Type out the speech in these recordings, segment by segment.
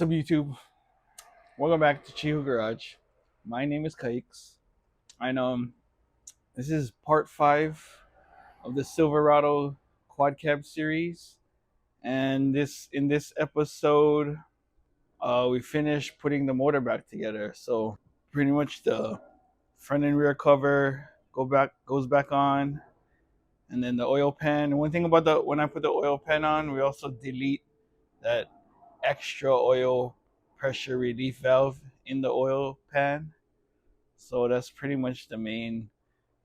What's up, YouTube? Welcome back to Chihu Garage. My name is Kikes. And this is part 5 of the Silverado quad cab series. And in this episode, we finished putting the motor back together. So pretty much the front and rear cover goes back on, and then the oil pan. And one thing about when I put the oil pan on, we also delete that extra oil pressure relief valve in the oil pan. So that's pretty much the main,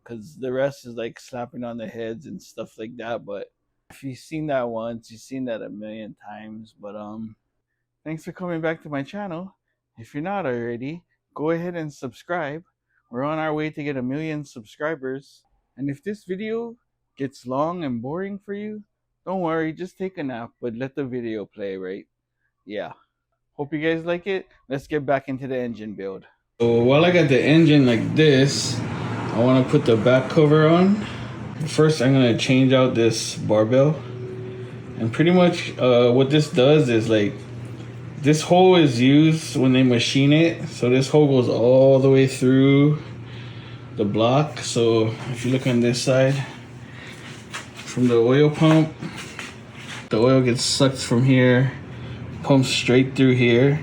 because the rest is like slapping on the heads and stuff like that. But if you've seen that once, you've seen that a million times. But thanks for coming back to my channel. If you're not already, go ahead and subscribe. We're on our way to get 1,000,000 subscribers. And if this video gets long and boring for you, don't worry, just take a nap, but let the video play, right? Yeah. Hope you guys like it. Let's get back into the engine build. So while I got the engine like this, I want to put the back cover on. First, I'm going to change out this barbell. And pretty much what this does is like, this hole is used when they machine it. So this hole goes all the way through the block. So if you look on this side, from the oil pump, the oil gets sucked from here, pumps straight through here,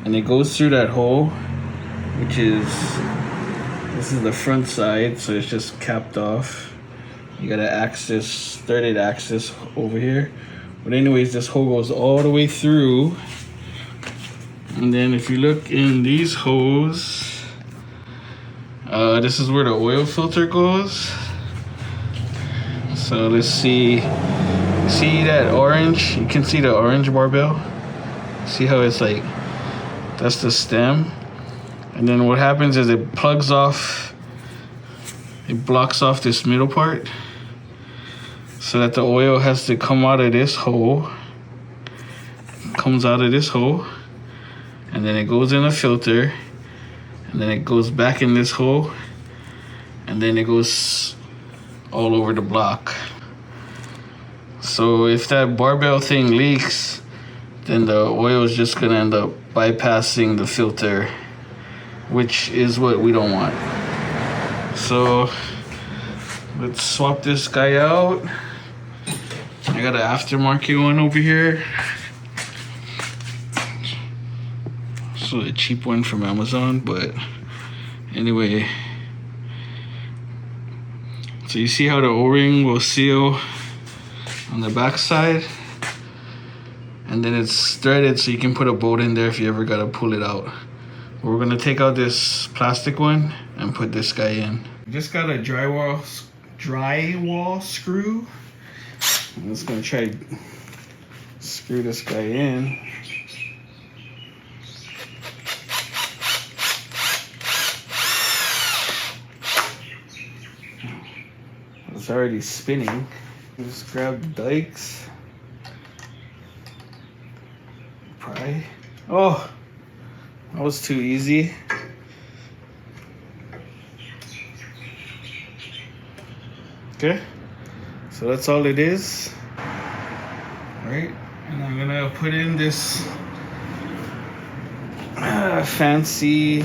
and it goes through that hole, which is, this is the front side, so it's just capped off. You got an axis, threaded axis over here. But anyways, this hole goes all the way through. And then if you look in these holes, this is where the oil filter goes. So let's see that orange? You can see the orange barbell. See how it's like, that's the stem. And then what happens is it plugs off, it blocks off this middle part so that the oil has to come out of this hole. Comes out of this hole, and then it goes in a filter, and then it goes back in this hole, and then it goes all over the block. So if that barbell thing leaks, then the oil is just gonna end up bypassing the filter, which is what we don't want. So let's swap this guy out. I got an aftermarket one over here. So a cheap one from Amazon, but anyway. So you see how the O-ring will seal on the back side, and then it's threaded so you can put a bolt in there if you ever gotta pull it out. We're gonna take out this plastic one and put this guy in. Just got a drywall screw. I'm just gonna try to screw this guy in. It's already spinning. Just grab the dikes. Pry. Oh, that was too easy. Okay, so that's all it is. All right, and I'm gonna put in this fancy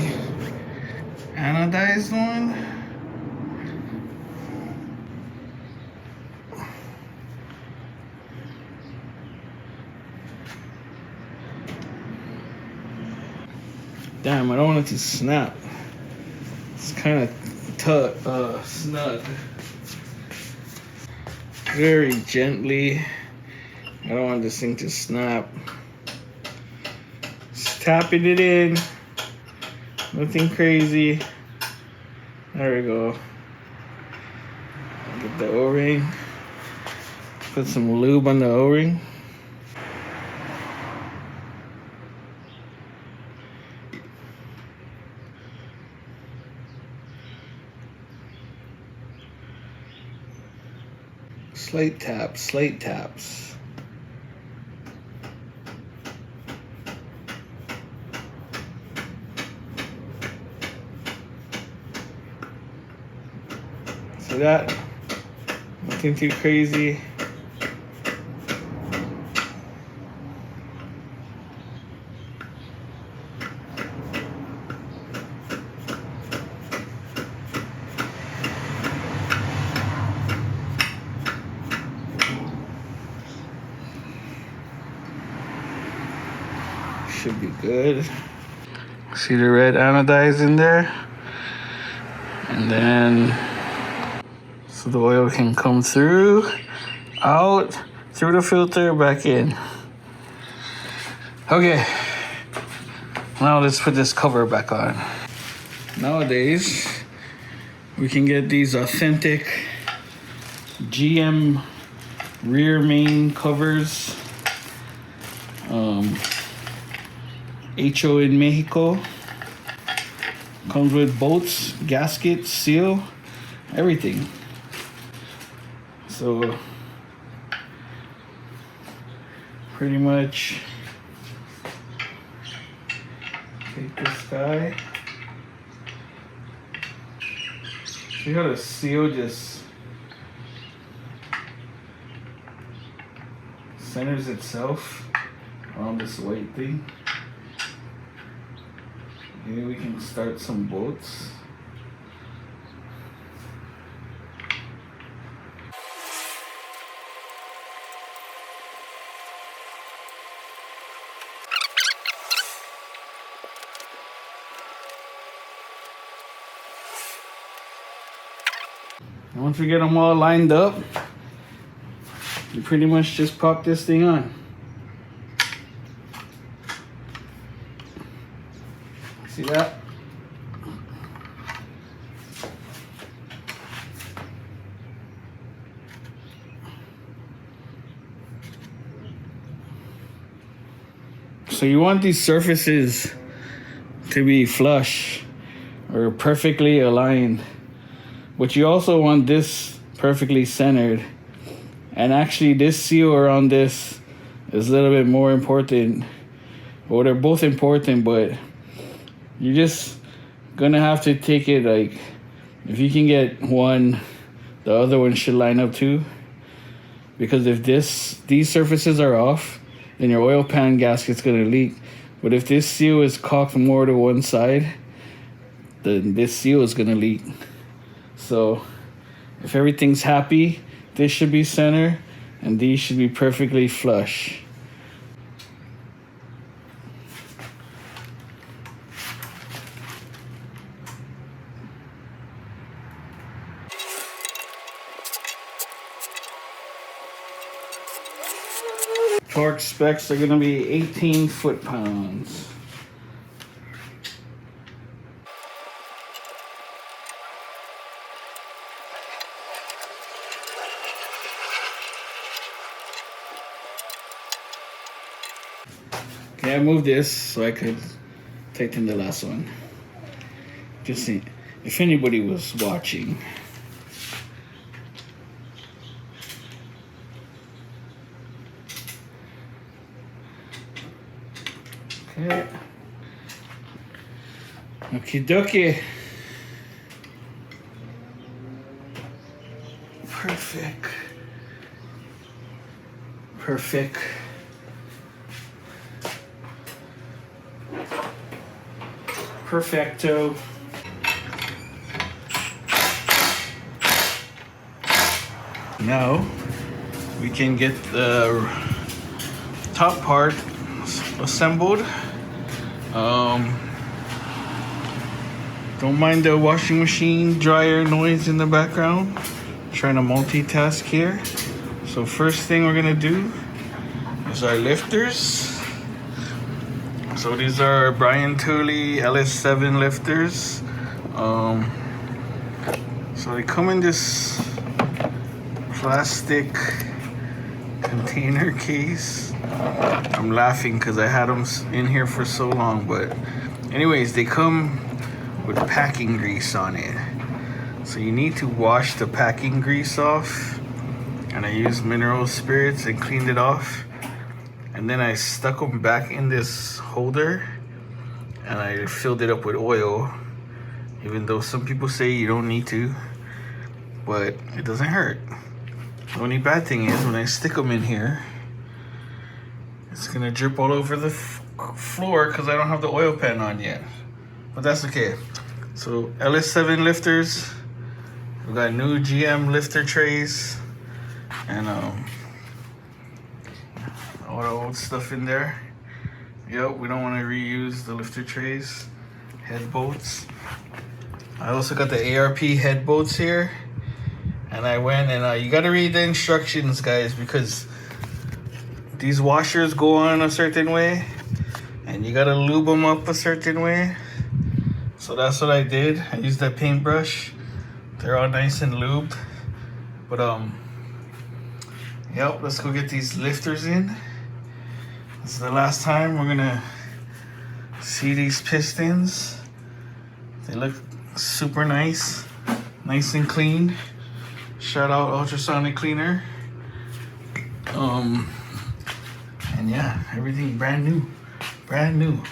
anodized one. Damn, I don't want it to snap. It's kind of snug. Very gently. I don't want this thing to snap. Just tapping it in. Nothing crazy. There we go. Get the O-ring. Put some lube on the O-ring. Slight taps. So that, nothing too crazy. be good. See the red anodize in there? And then so the oil can come through, out, through the filter, back in. Okay, now let's put this cover back on. Nowadays, we can get these authentic GM rear main covers. HO in Mexico. Comes with bolts, gaskets, seal, everything. So pretty much take this guy. See how the seal just centers itself around this white thing. Maybe we can start some bolts. And once we get them all lined up, you pretty much just pop this thing on. See that? So you want these surfaces to be flush or perfectly aligned, but you also want this perfectly centered. And actually this seal around this is a little bit more important. Well, they're both important, but you're just gonna have to take it like, if you can get one, the other one should line up too. Because if these surfaces are off, then your oil pan gasket's gonna leak. But if this seal is cocked more to one side, then this seal is gonna leak. So if everything's happy, this should be center and these should be perfectly flush. Torque specs are gonna be 18 foot-pounds. Okay, I moved this so I could tighten the last one. Just see if anybody was watching. Okay. Okie dokie. Perfect. Perfect. Perfecto. Now we can get the top part assembled. Don't mind the washing machine dryer noise in the background. I'm trying to multitask here. So first thing we're gonna do is our lifters. So these are Brian Tooley LS7 lifters. So they come in this plastic container case. I'm laughing because I had them in here for so long, but anyways, they come with packing grease on it. So you need to wash the packing grease off, and I used mineral spirits and cleaned it off. And then I stuck them back in this holder and I filled it up with oil, even though some people say you don't need to, but it doesn't hurt. The only bad thing is when I stick them in here, it's gonna drip all over the floor because I don't have the oil pan on yet, but that's okay. So LS7 lifters, we got new GM lifter trays, and all the old stuff in there. Yep, we don't want to reuse the lifter trays, head bolts. I also got the ARP head bolts here. And I went and you got to read the instructions, guys, because these washers go on a certain way. And you got to lube them up a certain way. So that's what I did. I used that paintbrush. They're all nice and lubed. But, yep, let's go get these lifters in. This is the last time we're gonna see these pistons. They look super nice, nice and clean. Shout out ultrasonic cleaner. And yeah, everything brand new, brand new.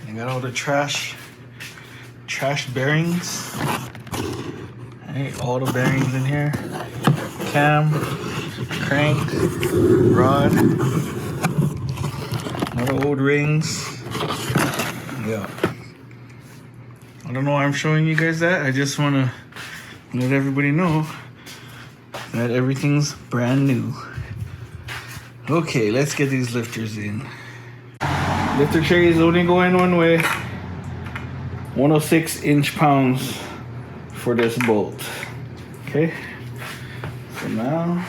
I got all the trash bearings. All the bearings in here. Cam, crank, rod, all the old rings. Yeah. I don't know why I'm showing you guys that. I just want to let everybody know that everything's brand new. Okay, let's get these lifters in. Lifter tray is only going one way. 106 inch-pounds for this bolt. Okay, so now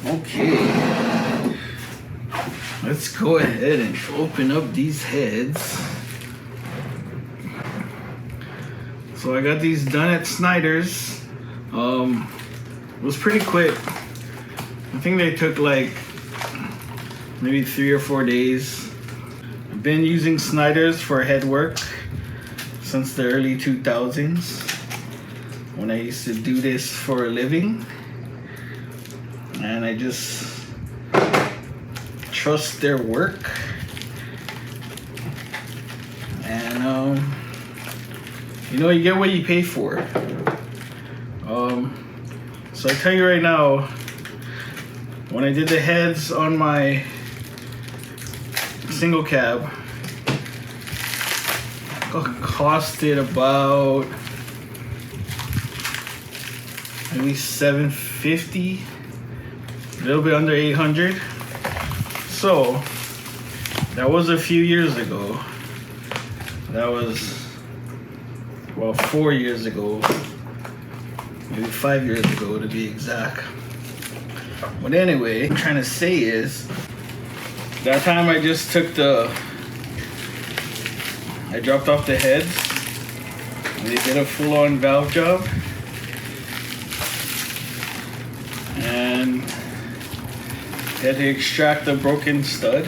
okay, let's go ahead and open up these heads. So I got these done at Snyder's. It was pretty quick. I think they took like maybe 3 or 4 days. I've been using Snyder's for head work since the early 2000s when I used to do this for a living. And I just trust their work. And you know, you get what you pay for. So I tell you right now, when I did the heads on my single cab, it costed about maybe $750. A little bit under 800. So that was a few years ago. That was, well, 4 years ago, maybe 5 years ago to be exact. But anyway, what I'm trying to say is, that time I just took I dropped off the heads. And they did a full-on valve job. And had to extract the broken stud.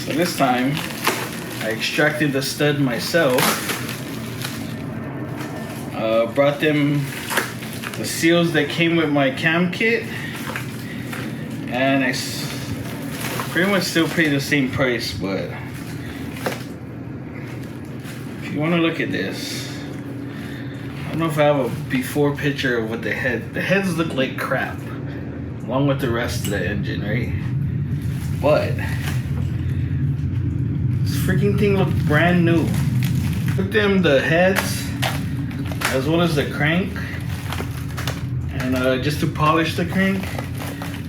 So this time, I extracted the stud myself. Brought them the seals that came with my cam kit. And I pretty much still pay the same price, but if you want to look at this, I don't know if I have a before picture of what the heads look like crap, along with the rest of the engine, right? But this freaking thing looked brand new. Took them the heads as well as the crank, and just to polish the crank,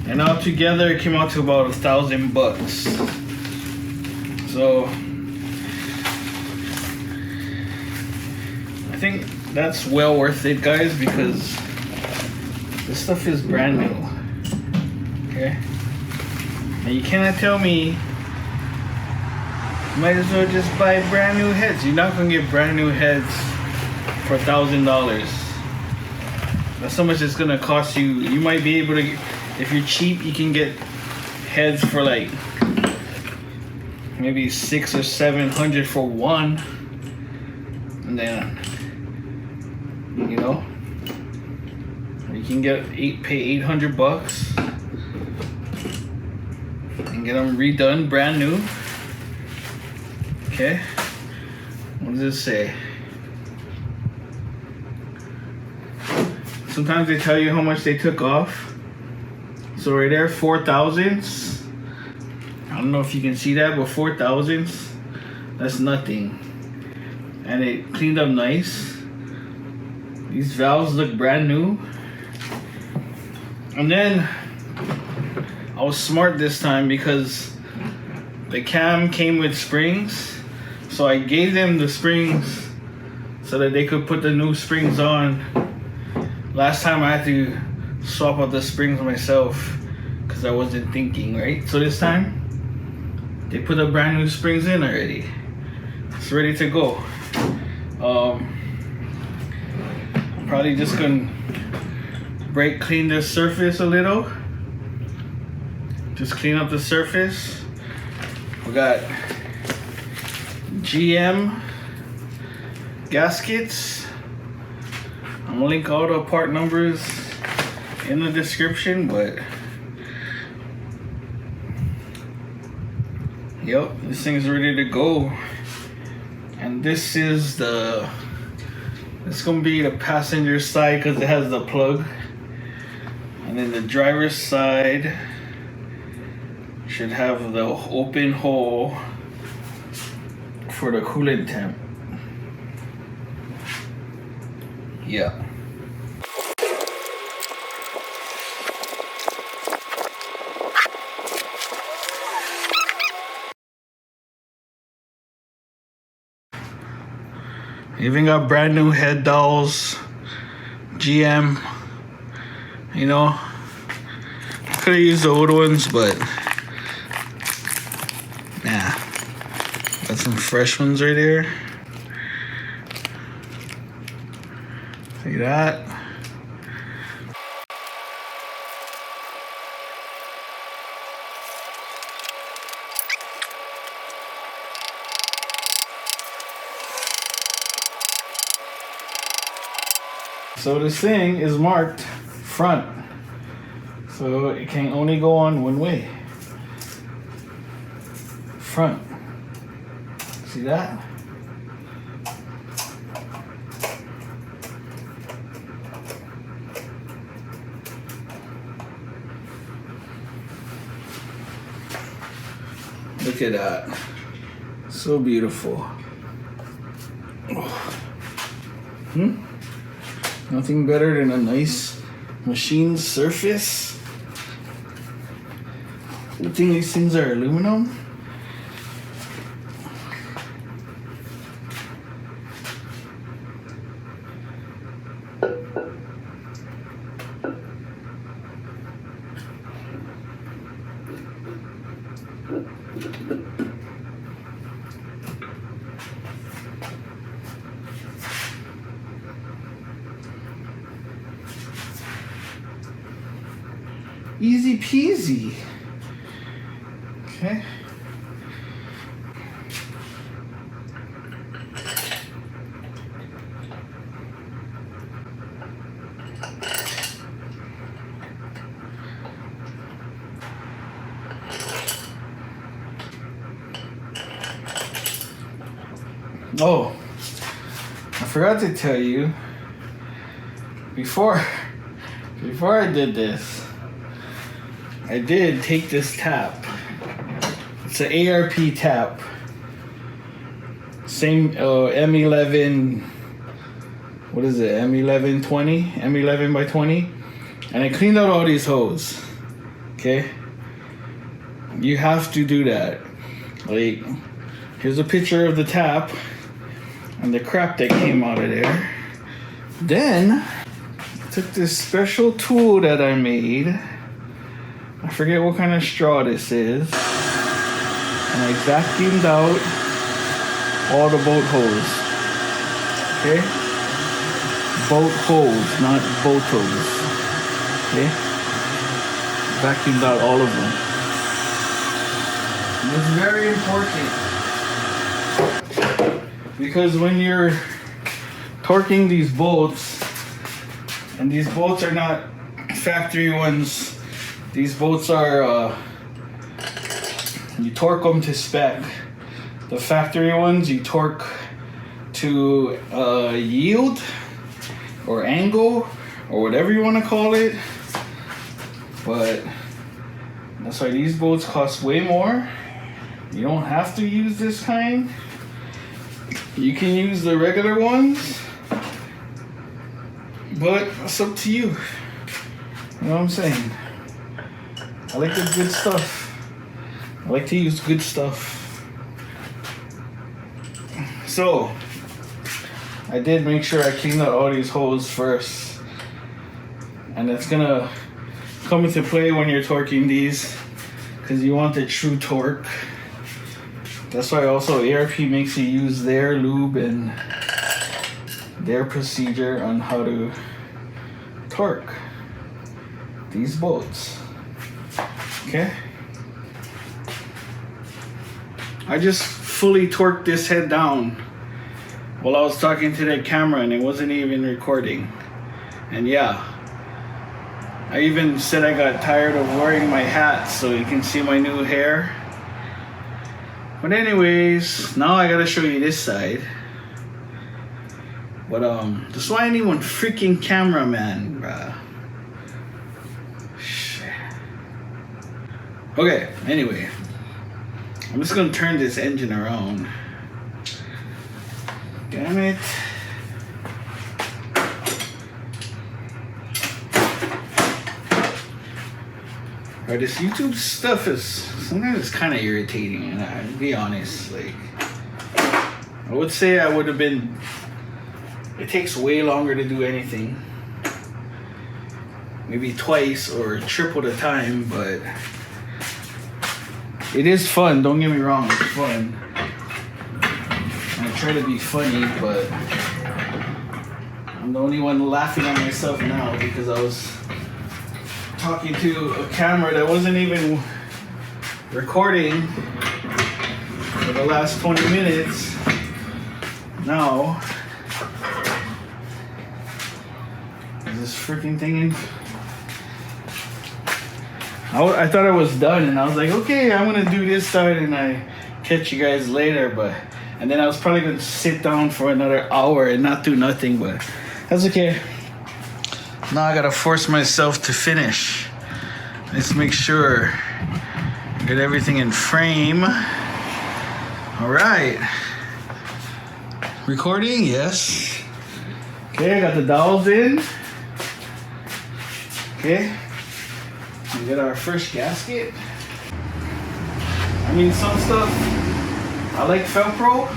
and altogether it came out to about $1,000. So I think that's well worth it, guys, because this stuff is brand new. Okay, and you cannot tell me you might as well just buy brand new heads. You're not gonna get brand new heads for $1,000. That's how much it's gonna cost you. You might be able to, if you're cheap, you can get heads for like maybe $600 or $700 for one, and then you know you can pay $800 and get them redone, brand new. Okay, what does it say? Sometimes they tell you how much they took off. So right there, 4,000s. I don't know if you can see that, but 4,000s, that's nothing. And it cleaned up nice. These valves look brand new. And then I was smart this time because the cam came with springs. So I gave them the springs so that they could put the new springs on. Last time I had to swap out the springs myself because I wasn't thinking, right? So this time they put the brand new springs in already. It's ready to go. I'm probably just gonna clean the surface a little. Just clean up the surface. We got GM gaskets. I'm gonna link all the part numbers in the description, but yep, this thing's ready to go. And this is it's gonna be the passenger side because it has the plug, and then the driver's side should have the open hole for the coolant temp. Yeah. Even got brand new head dowels, GM. You know, could have used the old ones, but nah, got some fresh ones right there. See that? So this thing is marked front, so it can only go on one way. Front. See that? Look at that. So beautiful. Nothing better than a nice machined surface. Good thing these things are aluminum. Easy peasy. Okay. Oh, I forgot to tell you before I did this, I did take this tap. It's an ARP tap. Same M11, what is it, M11 20? M11 by 20? And I cleaned out all these hoses. Okay? You have to do that. Like, here's a picture of the tap and the crap that came out of there. Then, I took this special tool that I made. I forget what kind of straw this is. And I vacuumed out all the boat holes. Okay? Boat holes, not boat holes. Okay? Vacuumed out all of them. And it's very important. Because when you're torquing these bolts, and these bolts are not factory ones, these bolts are, you torque them to spec. The factory ones, you torque to yield or angle or whatever you want to call it. But that's why these bolts cost way more. You don't have to use this kind. You can use the regular ones, but it's up to you. You know what I'm saying? I like the good stuff. I like to use good stuff. So, I did make sure I cleaned out all these holes first. And it's gonna come into play when you're torquing these, because you want the true torque. That's why also ARP makes you use their lube and their procedure on how to torque these bolts. Okay? I just fully torqued this head down while I was talking to that camera and it wasn't even recording. And yeah, I even said I got tired of wearing my hat so you can see my new hair. But anyways, now I gotta show you this side. But that's why I need one freaking cameraman, bruh. Shit. Okay, anyway. I'm just gonna turn this engine around. Damn it. Alright, this YouTube stuff is sometimes it's kind of irritating, and I'll be honest, like, I would say I would have been, it takes way longer to do anything. Maybe twice or triple the time, but it is fun, don't get me wrong, it's fun. I try to be funny, but I'm the only one laughing at myself now because I was talking to a camera that wasn't even recording for the last 20 minutes. Now, is this freaking thing in? I thought I was done and I was like, okay, I'm gonna do this side and I catch you guys later, and then I was probably gonna sit down for another hour and not do nothing, but that's okay. Now I gotta force myself to finish. Let's make sure get everything in frame. All right. Recording, yes. Okay, I got the dowels in. Okay. We get our first gasket. I mean, some stuff I like Velcro.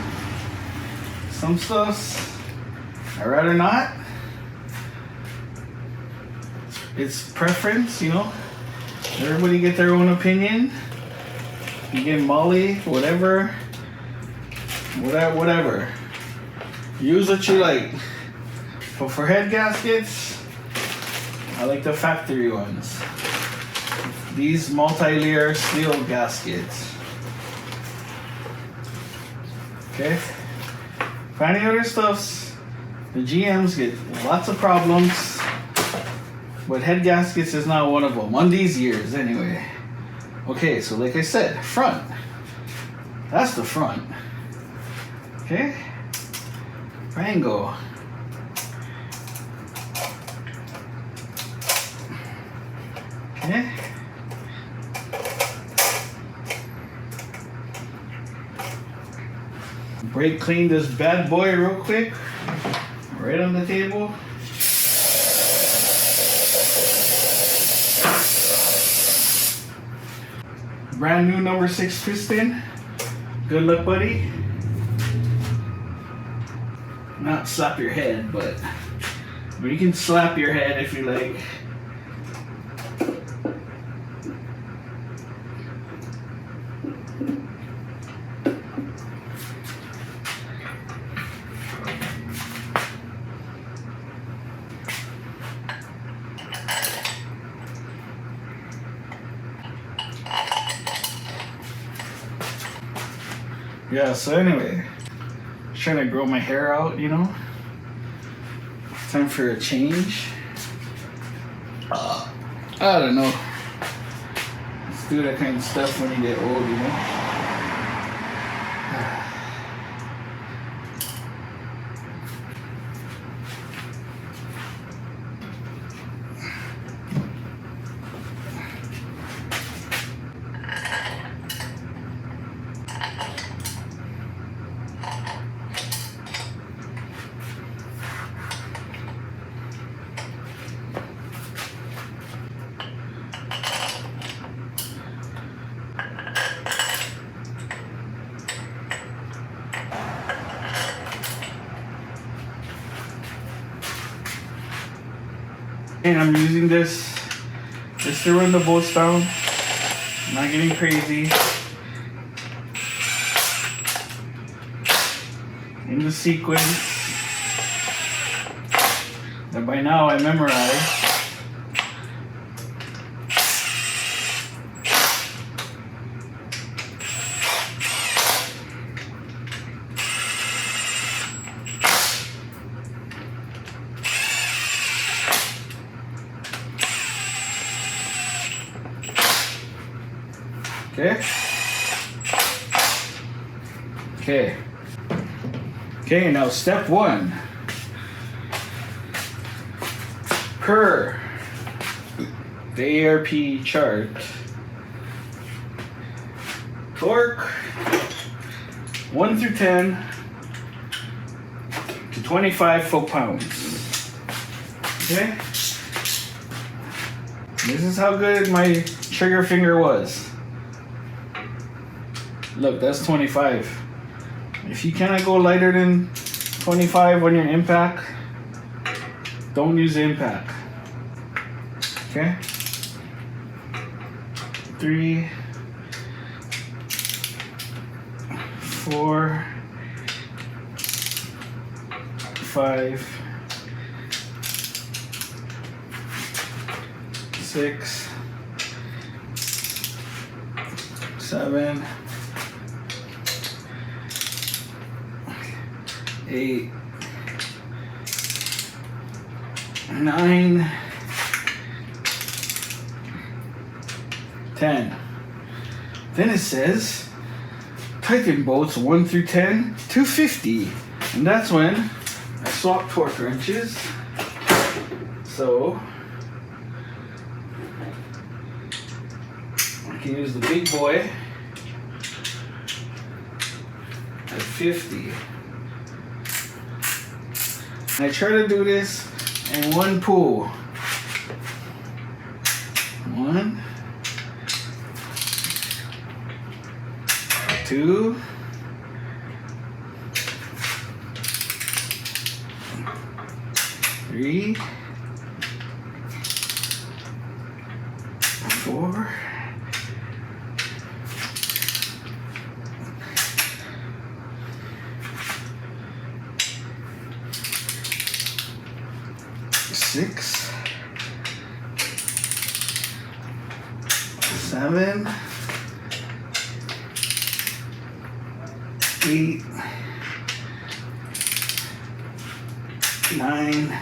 Some stuff I'd rather not. It's preference, you know. Everybody get their own opinion. You get Molly, whatever. Use what you like. But for head gaskets, I like the factory ones. These multi-layer steel gaskets. Okay. For any other stuffs, the GMs get lots of problems. But head gaskets is not one of them. On these years, anyway. Okay, so like I said, front. That's the front. Okay? Triangle. Okay? Brake clean this bad boy real quick. Right on the table. brand new number 6 piston. Good luck, buddy. Not slap your head, but you can slap your head if you like. Yeah, so anyway, just trying to grow my hair out, you know. Time for a change. I don't know. Let's do that kind of stuff when you get old, you know. And I'm using this just to run the bolts down. I'm not getting crazy. In the sequence that by now I memorized. Okay, now step 1. Per the ARP chart, torque 1 through 10 to 25 foot-pounds. Okay? This is how good my trigger finger was. Look, that's 25. If you cannot go lighter than 25 on your impact, don't use the impact. Okay? 3, 4, 5, 6, 7, 8, 9, 10. Then it says tighten bolts 1 through 10 to 50. And that's when I swap torque wrenches. So I can use the big boy at 50. And I try to do this in one pull. 1, 2, 3, 4, 6, 7, 8, 9,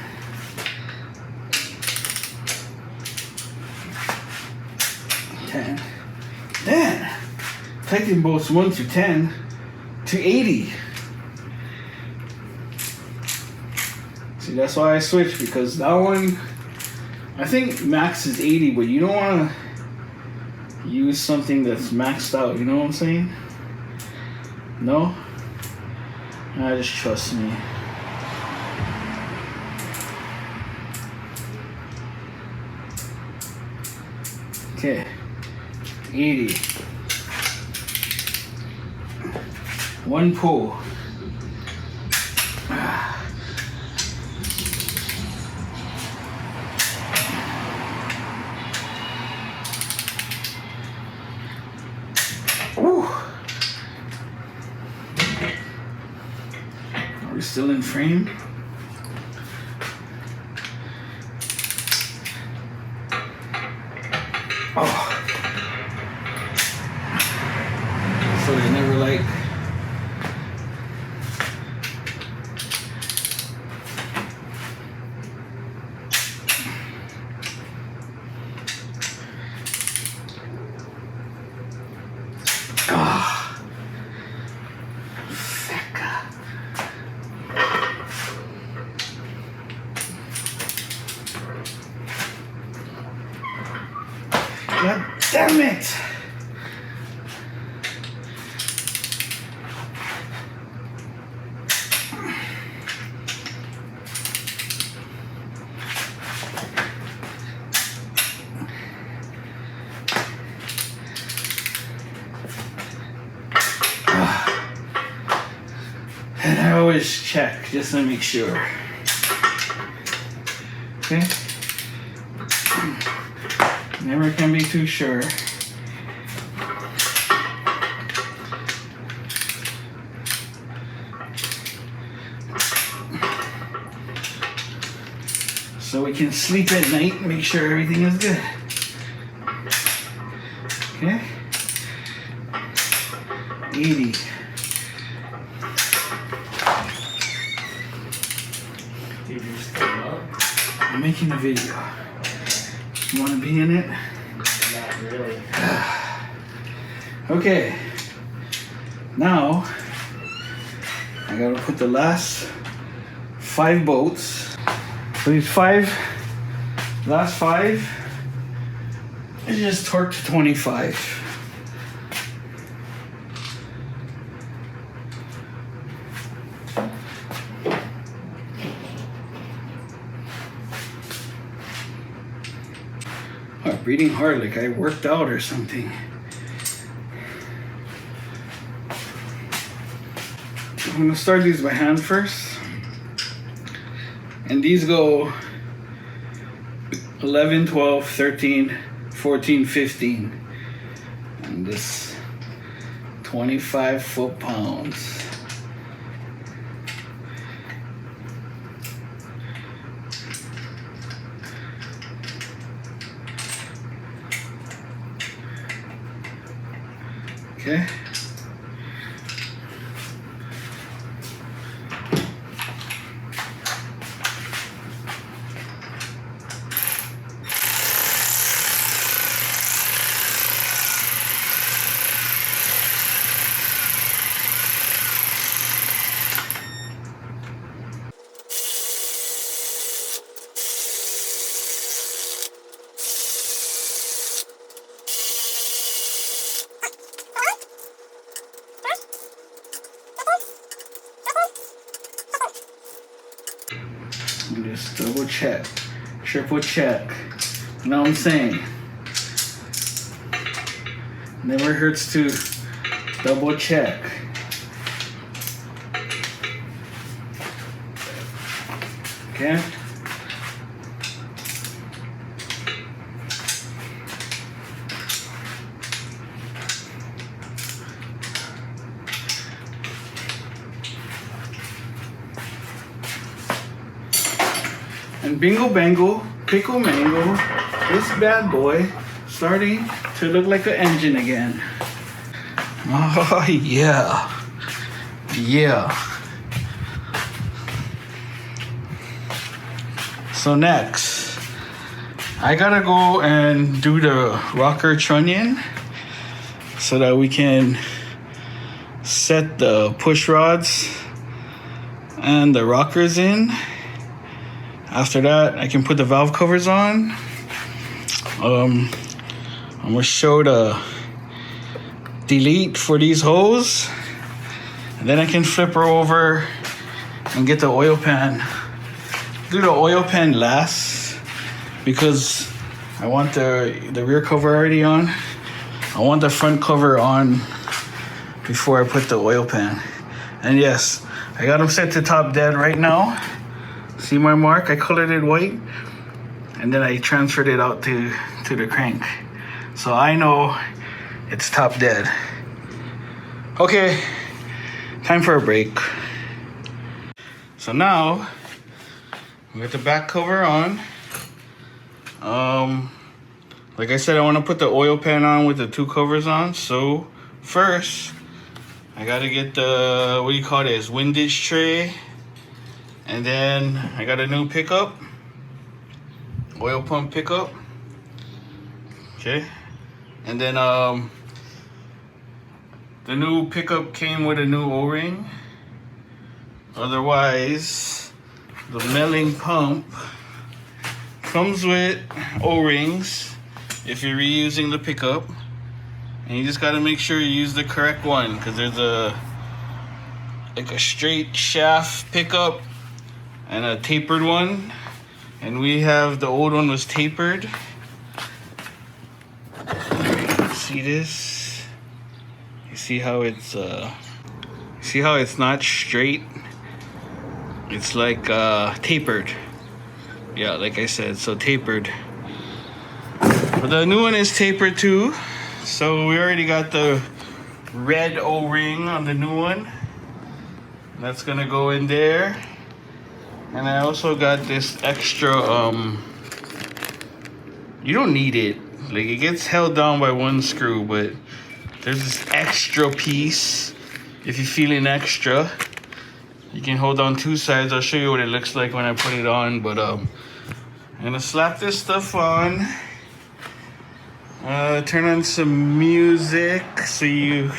10. Then tighten bolts 1 through 10 to 80. See, that's why I switched, because that one, I think max is 80, but you don't want to use something that's maxed out, you know what I'm saying? No? Just trust me. Okay, 80. One pull. Woo. Are we still in frame? Oh. So they never like. God damn it! And I always check just to make sure. Okay? Never can be too sure. So we can sleep at night and make sure everything is good. Okay? 80. Did you still up? I'm making a video. You want to be in it? Not really. Okay. Now, I gotta put the last 5 bolts. So these last 5, I just torque to 25. Oh, breathing hard like I worked out or something. I'm gonna start these by hand first. And these go 11, 12, 13, 14, 15. And this 25 foot-pounds. Okay. And just double check, triple check. You know what I'm saying? Never hurts to double check. Okay? And bingo bango, pickle mango, this bad boy starting to look like an engine again. Oh yeah. Yeah. So next, I gotta go and do the rocker trunnion so that we can set the push rods and the rockers in. After that, I can put the valve covers on. I'm gonna show the delete for these hoses. And then I can flip her over and get the oil pan. Do the oil pan last because I want the rear cover already on. I want the front cover on before I put the oil pan. And yes, I got them set to top dead right now. See my mark? I colored it white. And then I transferred it out to the crank. So I know it's top dead. Okay, time for a break. So now, we got the back cover on. Like I said, I want to put the oil pan on with the two covers on. So first, I gotta get the, what do you call this, windage tray. And then I got a new pickup, oil pump pickup. Okay. And then the new pickup came with a new O-ring. Otherwise, the milling pump comes with O-rings if you're reusing the pickup. And you just gotta make sure you use the correct one, because there's a straight shaft pickup and a tapered one. And we have, the old one was tapered. See this? You see how it's not straight? It's like tapered. Yeah, like I said, so tapered. But the new one is tapered too. So we already got the red O-ring on the new one. That's gonna go in there. And I also got this extra, you don't need it. Like, it gets held down by one screw, but there's this extra piece. If you're feeling extra, you can hold on two sides. I'll show you what it looks like when I put it on, but I'm gonna slap this stuff on. Turn on some music so you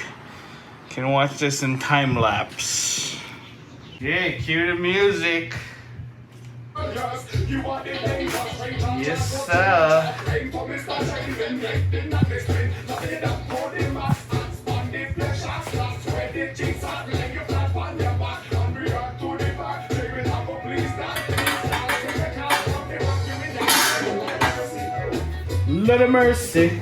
can watch this in time lapse. Yeah, cue the music. Yes, sir. Lord of mercy.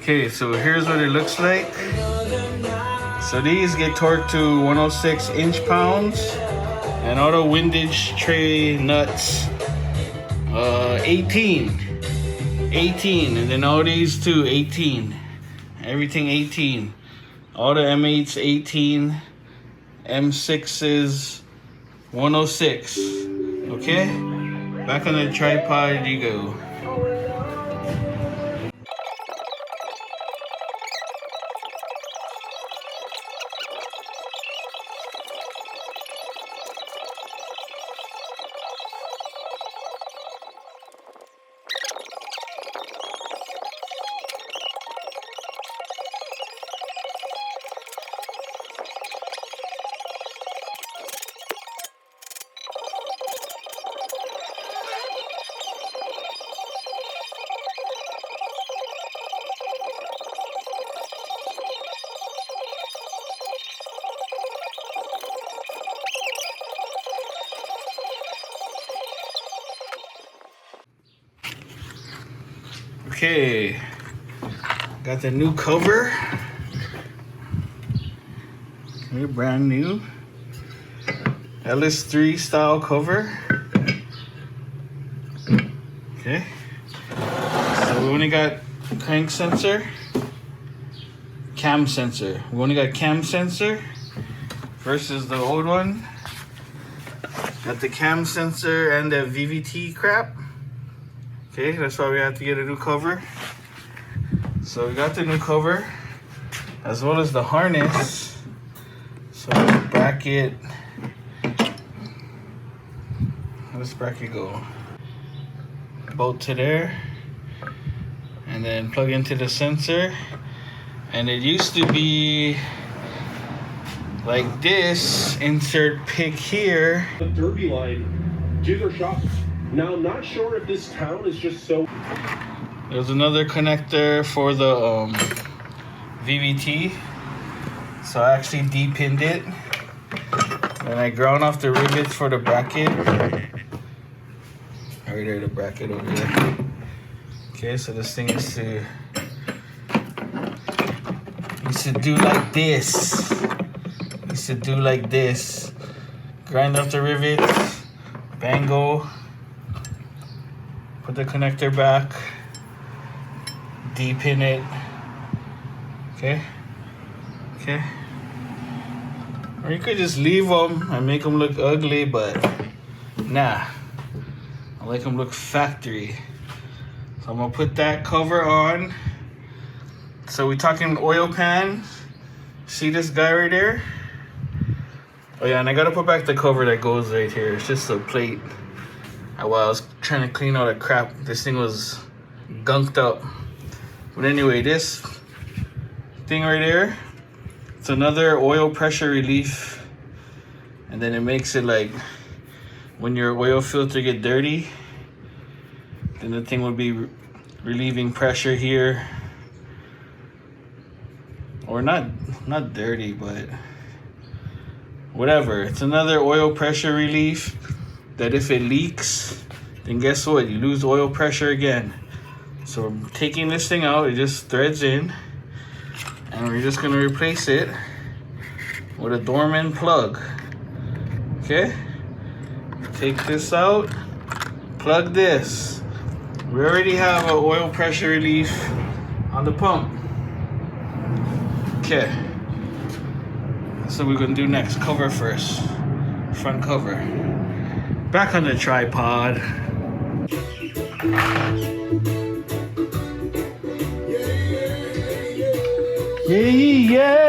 Okay, so here's what it looks like. So these get torqued to 106 inch-pounds, and all the windage tray nuts, 18, and then all these too, 18. Everything 18. All the M8s 18, M6s 106. Okay, back on the tripod you go. Okay, got the new cover. Okay, brand new LS3 style cover. Okay, so we only got crank sensor, cam sensor. We only got cam sensor versus the old one. Got the cam sensor and the VVT crap. Okay, that's why we have to get a new cover. So we got the new cover, as well as the harness. So the bracket, how does this bracket go? bolt to there, and then plug into the sensor. And it used to be like this, insert pick here. The Derby line, do their shop. Now, I'm not sure if this town is just so... There's another connector for the VVT. So I actually depinned it. And I ground off the rivets for the bracket. Right there, the bracket over there. Okay, so this thing is to do like this. Used to do like this. Grind off the rivets, bango, put the connector back, depin it. Okay. Okay. Or you could just leave them and make them look ugly, but nah. I like them look factory. So I'm gonna put that cover on. So we talking oil pan. See this guy right there? Oh yeah, and I gotta put back the cover that goes right here. It's just a plate. While I was trying to clean all the crap, this thing was gunked up. But anyway, this thing right there, it's another oil pressure relief. And then it makes it like when your oil filter get dirty, then the thing would be relieving pressure here. Or not dirty, but whatever. It's another oil pressure relief that if it leaks, then guess what? You lose oil pressure again. So I'm taking this thing out, it just threads in, and we're just gonna replace it with a Dorman plug. Okay? Take this out, plug this. We already have an oil pressure relief on the pump. Okay. That's what we're gonna do next. Cover first. Front cover. Back on the tripod. Yeah.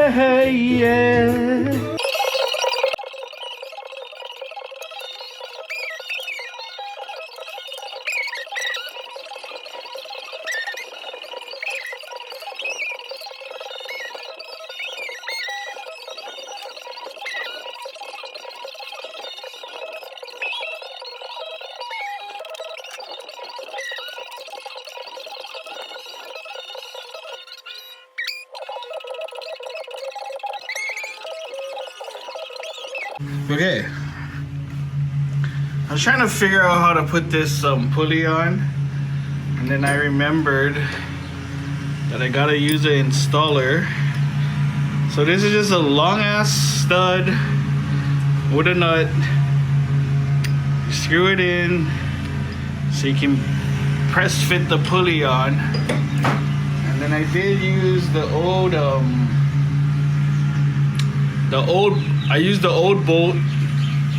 Okay, I was trying to figure out how to put this pulley on, and then I remembered that I gotta use an installer. So this is just a long ass stud with a nut. You screw it in so you can press fit the pulley on. And then I did use the old I used the old bolt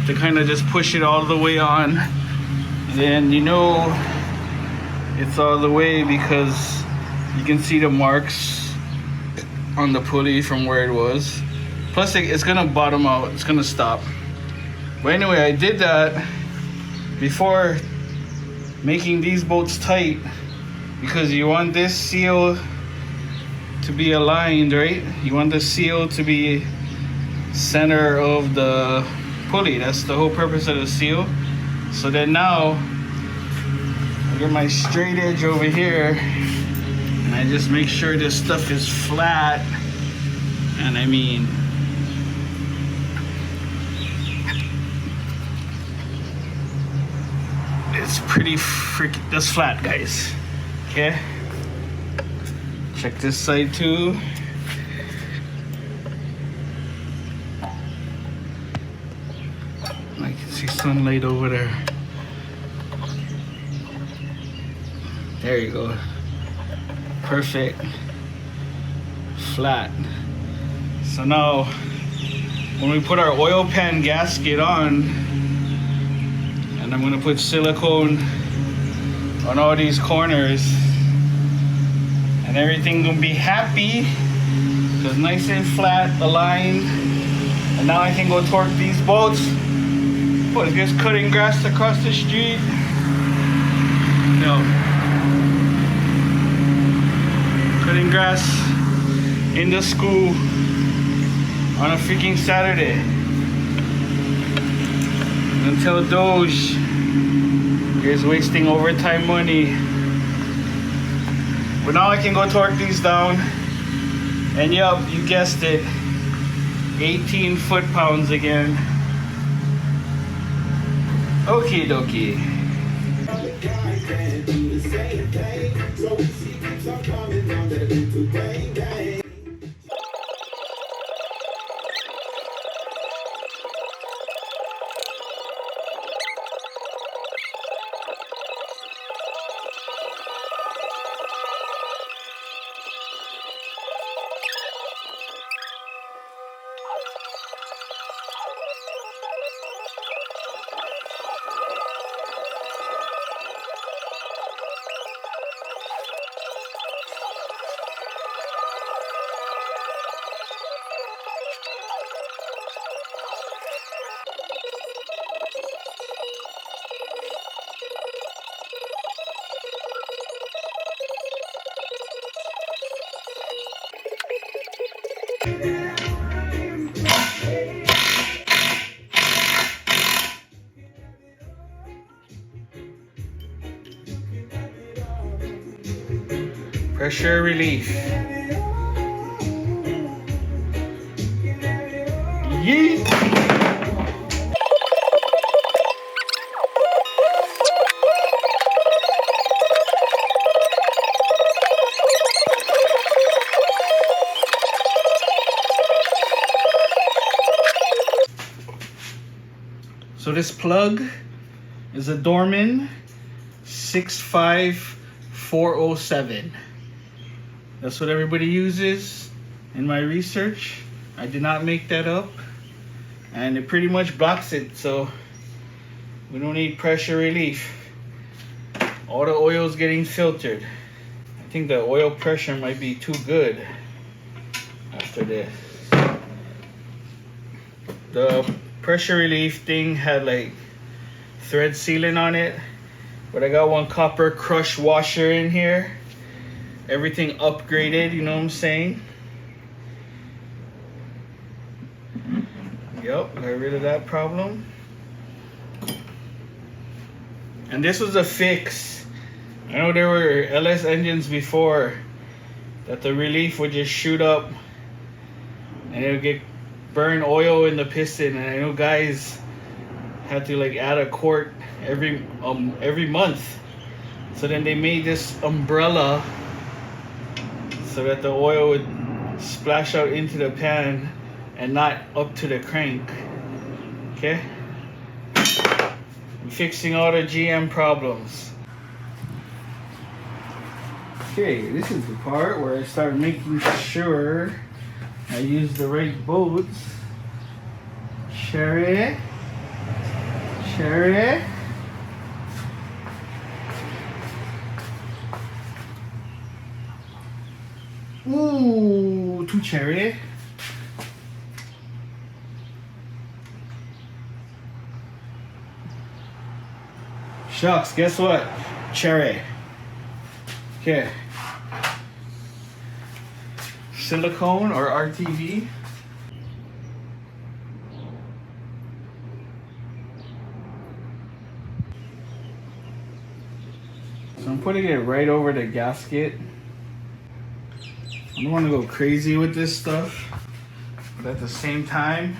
to kind of just push it all the way on. Then you know it's all the way because you can see the marks on the pulley from where it was. Plus it's gonna bottom out, it's gonna stop. But anyway, I did that before making these bolts tight because you want this seal to be aligned, right? You want the seal to be center of the pulley. That's the whole purpose of the seal. So then now I get my straight edge over here and I just make sure this stuff is flat. And I mean, it's pretty freaking, that's flat, guys. Okay, check this side too. I can see sunlight over there. There you go. Perfect. Flat. So now, when we put our oil pan gasket on, and I'm gonna put silicone on all these corners, and everything gonna be happy, because nice and flat, aligned. And now I can go torque these bolts. But it's just cutting grass across the street. No. Cutting grass in the school on a freaking Saturday. Until Doge is wasting overtime money. But now I can go torque these down. And yup, you guessed it. 18 foot-pounds again. Okie dokie. Pressure relief. Yeet. So this plug is a Dorman 65407. That's what everybody uses in my research. I did not make that up. And it pretty much blocks it, so we don't need pressure relief. All the oil's getting filtered. I think the oil pressure might be too good after this. The pressure relief thing had like thread sealant on it, but I got one copper crush washer in here. Everything upgraded, you know what I'm saying? Yep, got rid of that problem. And this was a fix. I know there were LS engines before that the relief would just shoot up and it would get burn oil in the piston, and I know guys had to like add a quart every month. So then they made this umbrella so that the oil would splash out into the pan and not up to the crank. Okay? I'm fixing all the GM problems. Okay, this is the part where I start making sure I use the right bolts. Cherry. Cherry. Ooh, too cherry. Shucks, guess what? Cherry. Okay. Silicone or RTV. So I'm putting it right over the gasket. I don't want to go crazy with this stuff, but at the same time,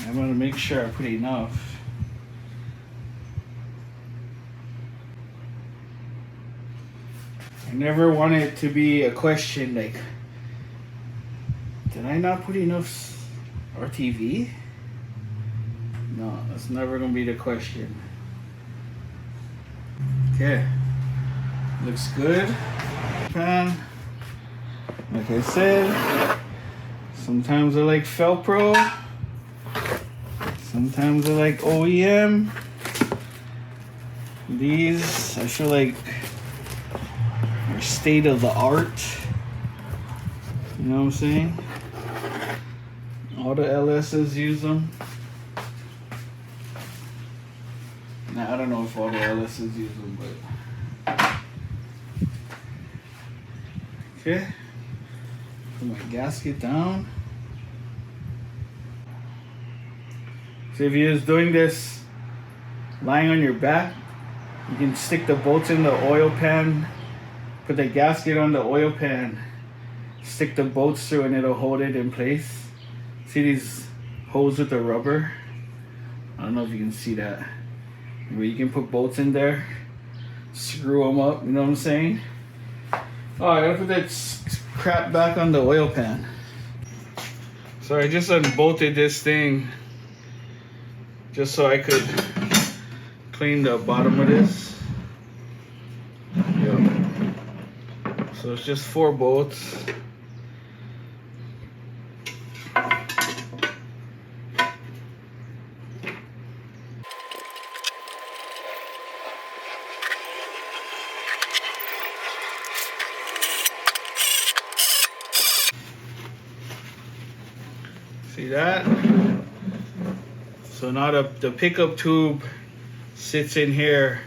I want to make sure I put enough. I never want it to be a question like, did I not put enough RTV? No, that's never going to be the question. Okay, looks good. Pan. Like I said, sometimes I like Felpro, sometimes I like OEM. These, I feel like, are state of the art. You know what I'm saying? All the LSs use them. Nah, I don't know if all the LSs use them, but Okay, put my gasket down. So if you're just doing this lying on your back, you can stick the bolts in the oil pan, put the gasket on the oil pan, stick the bolts through, and it'll hold it in place. See these holes with the rubber? I don't know if you can see that. Where you can put bolts in there, screw them up, you know what I'm saying? Oh, I gotta put that crap back on the oil pan. So I just unbolted this thing just so I could clean the bottom of this. Yep. So it's just 4 bolts. See that? So now the pickup tube sits in here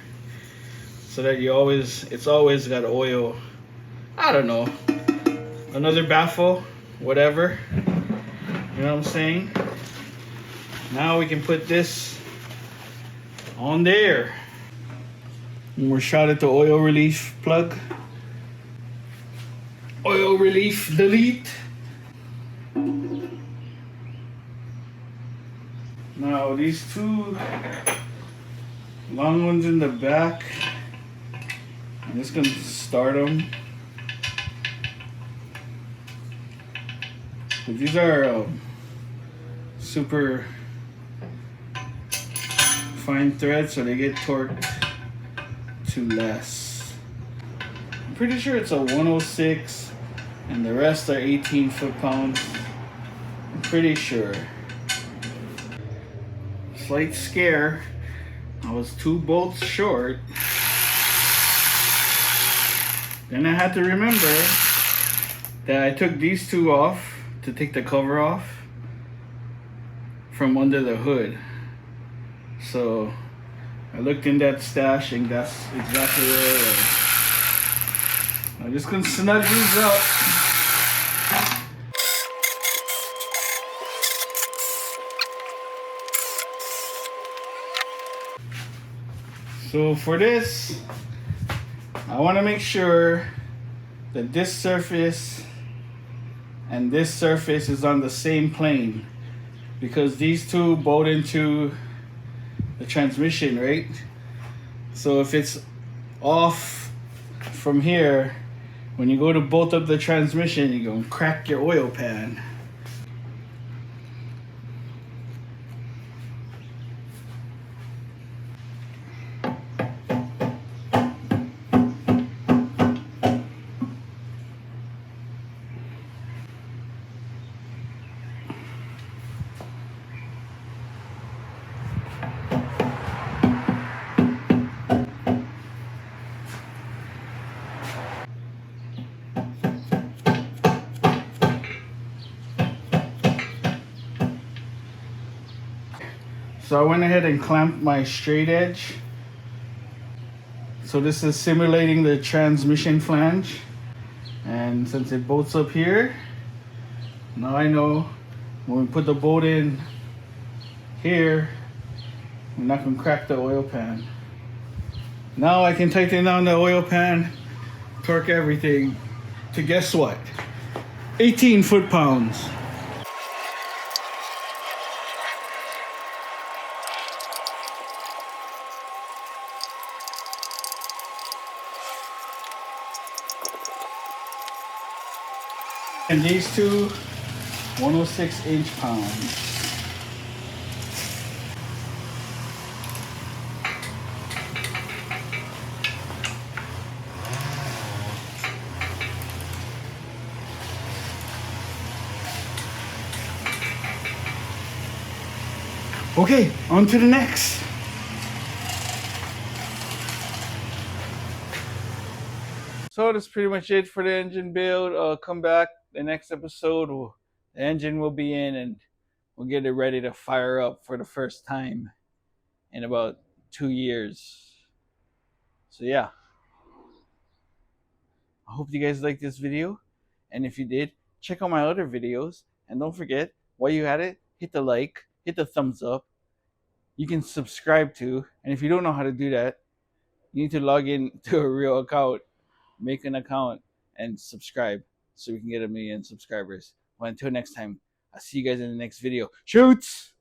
so that it's always got oil. I don't know. Another baffle, whatever. You know what I'm saying? Now we can put this on there. And we're shot at the oil relief plug. Oil relief delete. Now these 2 long ones in the back, I'm just gonna start them. But these are super fine threads, so they get torqued to less. I'm pretty sure it's a 106 and the rest are 18 foot-pounds. I'm pretty sure. Slight scare. I was 2 bolts short. Then I had to remember that I took these 2 off to take the cover off from under the hood. So I looked in that stash and that's exactly where it was. I'm just gonna snug these up. So for this, I want to make sure that this surface and this surface is on the same plane, because these 2 bolt into the transmission, right? So if it's off from here, when you go to bolt up the transmission, you're gonna crack your oil pan. So I went ahead and clamped my straight edge. So this is simulating the transmission flange. And since it bolts up here, now I know when we put the bolt in here, we're not gonna crack the oil pan. Now I can tighten down the oil pan, torque everything to guess what? 18 foot-pounds. And these 2, 106 inch-pounds. Okay, on to the next. So that's pretty much it for the engine build. Come back the next episode. The engine will be in and we'll get it ready to fire up for the first time in about 2 years. So yeah. I hope you guys like this video. And if you did, check out my other videos. And don't forget, while you at it, hit the like, hit the thumbs up. You can subscribe to. And if you don't know how to do that, you need to log in to a real account, make an account, and subscribe so we can get 1 million subscribers. Well, until next time, I'll see you guys in the next video. Shoots!